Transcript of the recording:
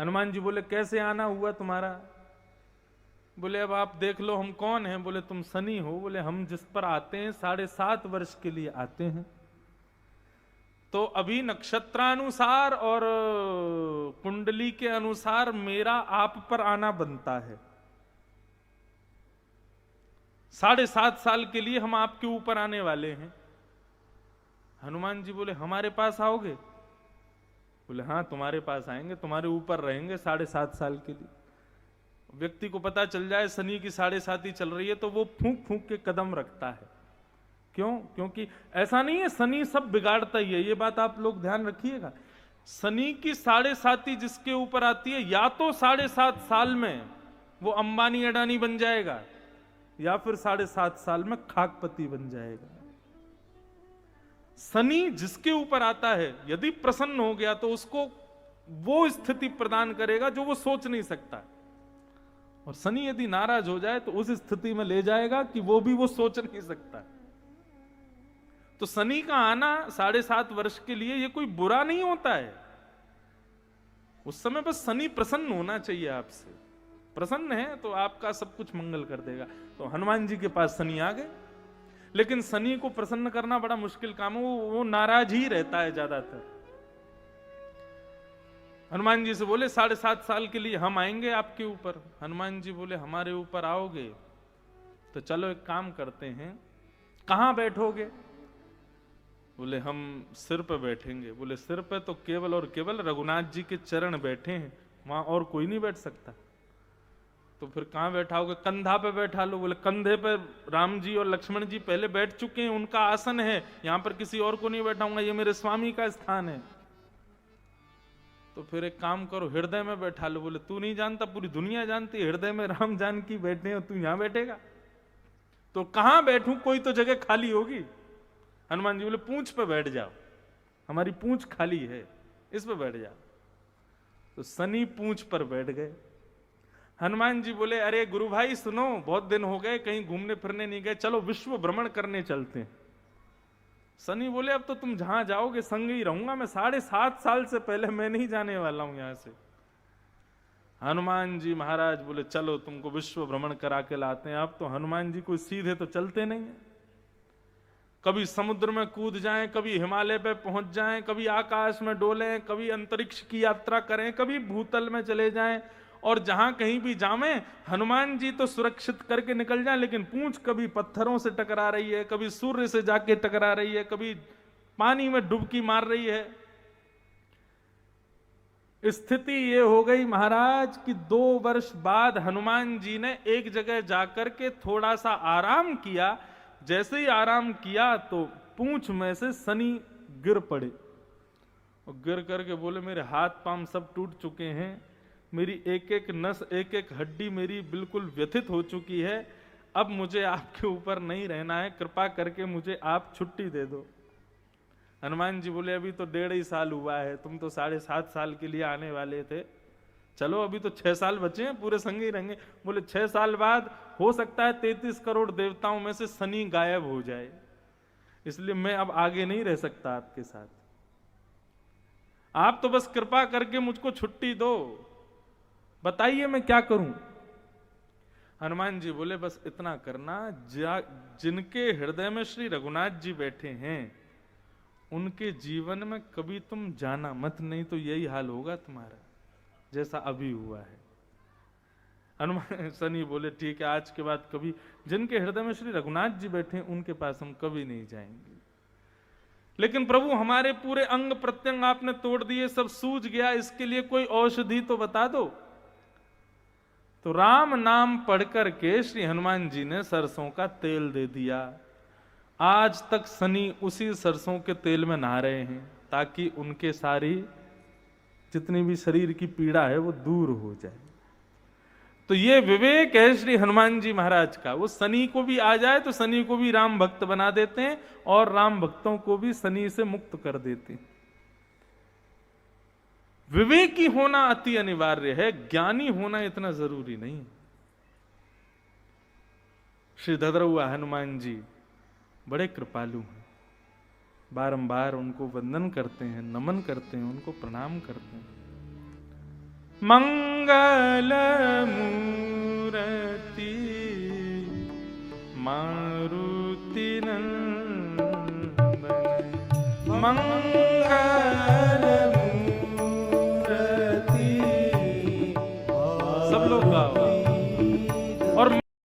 हनुमान जी बोले कैसे आना हुआ तुम्हारा? बोले अब आप देख लो हम कौन हैं। बोले तुम शनि हो। बोले हम जिस पर आते हैं 7.5 वर्ष के लिए आते हैं, तो अभी नक्षत्रानुसार और कुंडली के अनुसार मेरा आप पर आना बनता है। 7.5 साल के लिए हम आपके ऊपर आने वाले हैं। हनुमान जी बोले हमारे पास आओगे? बोले हाँ तुम्हारे पास आएंगे, तुम्हारे ऊपर रहेंगे 7.5 साल के लिए। व्यक्ति को पता चल जाए शनि की 7.5 चल रही है तो वो फूंक फूंक के कदम रखता है। क्यों? क्योंकि ऐसा नहीं है शनि सब बिगाड़ता ही है, ये बात आप लोग ध्यान रखिएगा। शनि की 7.5 जिसके ऊपर आती है, या तो 7.5 साल में वो अंबानी अडानी बन जाएगा, या फिर 7.5 साल में खाकपति बन जाएगा। शनि जिसके ऊपर आता है यदि प्रसन्न हो गया तो उसको वो स्थिति प्रदान करेगा जो वो सोच नहीं सकता, और शनि यदि नाराज हो जाए तो उस स्थिति में ले जाएगा कि वो भी वो सोच नहीं सकता। तो शनि का आना 7.5 वर्ष के लिए ये कोई बुरा नहीं होता है। उस समय बस शनि प्रसन्न होना चाहिए आपसे। प्रसन्न है तो आपका सब कुछ मंगल कर देगा। तो हनुमान जी के पास शनि आ गए, लेकिन शनि को प्रसन्न करना बड़ा मुश्किल काम है, वो नाराज ही रहता है ज्यादातर। हनुमान जी से बोले 7.5 साल के लिए हम आएंगे आपके ऊपर। हनुमान जी बोले हमारे ऊपर आओगे तो चलो एक काम करते हैं, कहां बैठोगे? बोले हम सिर पे बैठेंगे। बोले सिर पे तो केवल और केवल रघुनाथ जी के चरण बैठे हैं, वहां और कोई नहीं बैठ सकता। तो फिर कहां बैठाओगे? कंधा पे बैठा लो। बोले कंधे पे राम जी और लक्ष्मण जी पहले बैठ चुके हैं, उनका आसन है, यहां पर किसी और को नहीं बैठाऊंगा, ये मेरे स्वामी का स्थान है। तो फिर एक काम करो, हृदय में बैठा लो। बोले तू नहीं जानता, पूरी दुनिया जानती है हृदय में राम जानकी बैठे हो, तू यहां बैठेगा? तो कहां बैठूं, कोई तो जगह खाली होगी। हनुमान जी बोले पूंछ पे बैठ जाओ, हमारी पूंछ खाली है, इस पे बैठ जाओ। तो शनि पूंछ पर बैठ गए। हनुमान जी बोले अरे गुरु भाई सुनो, बहुत दिन हो गए कहीं घूमने फिरने नहीं गए, चलो विश्व भ्रमण करने चलते हैं। शनि बोले अब तो तुम जहां जाओगे संग ही रहूंगा मैं, 7.5 साल से पहले मैं नहीं जाने वाला हूं यहां से। हनुमान जी महाराज बोले चलो तुमको विश्व भ्रमण करा के लाते हैं। अब तो हनुमान जी को सीधे तो चलते नहीं है, कभी समुद्र में कूद जाएं, कभी हिमालय पे पहुंच जाएं, कभी आकाश में डोलें, कभी अंतरिक्ष की यात्रा करें, कभी भूतल में चले जाएं, और जहां कहीं भी जावें हनुमान जी तो सुरक्षित करके निकल जाएं, लेकिन पूंछ कभी पत्थरों से टकरा रही है, कभी सूर्य से जाके टकरा रही है, कभी पानी में डुबकी मार रही है। स्थिति ये हो गई महाराज कि 2 वर्ष बाद हनुमान जी ने एक जगह जाकर के थोड़ा सा आराम किया। जैसे ही आराम किया तो पूंछ में से शनि गिर पड़े, और गिर करके बोले मेरे हाथ पांव सब टूट चुके हैं, मेरी एक एक नस एक एक हड्डी मेरी बिल्कुल व्यथित हो चुकी है, अब मुझे आपके ऊपर नहीं रहना है, कृपा करके मुझे आप छुट्टी दे दो। हनुमान जी बोले अभी तो 1.5 साल हुआ है, तुम तो 7.5 साल के लिए आने वाले थे, चलो अभी तो 6 साल बचे हैं, पूरे संग ही रहेंगे। बोले 6 साल बाद हो सकता है 33 करोड़ देवताओं में से शनि गायब हो जाए, इसलिए मैं अब आगे नहीं रह सकता आपके साथ, आप तो बस कृपा करके मुझको छुट्टी दो, बताइए मैं क्या करूं। हनुमान जी बोले बस इतना करना, जिनके हृदय में श्री रघुनाथ जी बैठे हैं उनके जीवन में कभी तुम जाना मत, नहीं तो यही हाल होगा तुम्हारा जैसा अभी हुआ है। हनुमान शनि बोले ठीक है, आज के बाद कभी जिनके हृदय में श्री रघुनाथ जी बैठे हैं उनके पास हम कभी नहीं जाएंगे। लेकिन प्रभु हमारे पूरे अंग प्रत्यंग आपने तोड़ दिए, सब सूज गया, इसके लिए कोई औषधि तो बता दो। तो राम नाम पढ़कर के श्री हनुमान जी ने सरसों का तेल दे दिया। आज तक शनि उसी सरसों के तेल में नहा रहे हैं ताकि उनके सारी जितनी भी शरीर की पीड़ा है वो दूर हो जाए। तो ये विवेक है श्री हनुमान जी महाराज का, वो शनि को भी आ जाए तो शनि को भी राम भक्त बना देते हैं और राम भक्तों को भी शनि से मुक्त कर देते हैं। विवेकी होना अति अनिवार्य है, ज्ञानी होना इतना जरूरी नहीं। श्री धद्रहुआ हनुमान जी बड़े कृपालु हैं, बारंबार उनको वंदन करते हैं, नमन करते हैं, उनको प्रणाम करते हैं। मंगल मूर्ति मारुति नंदन, मंगल मूर्ति। सब लोग गाओ।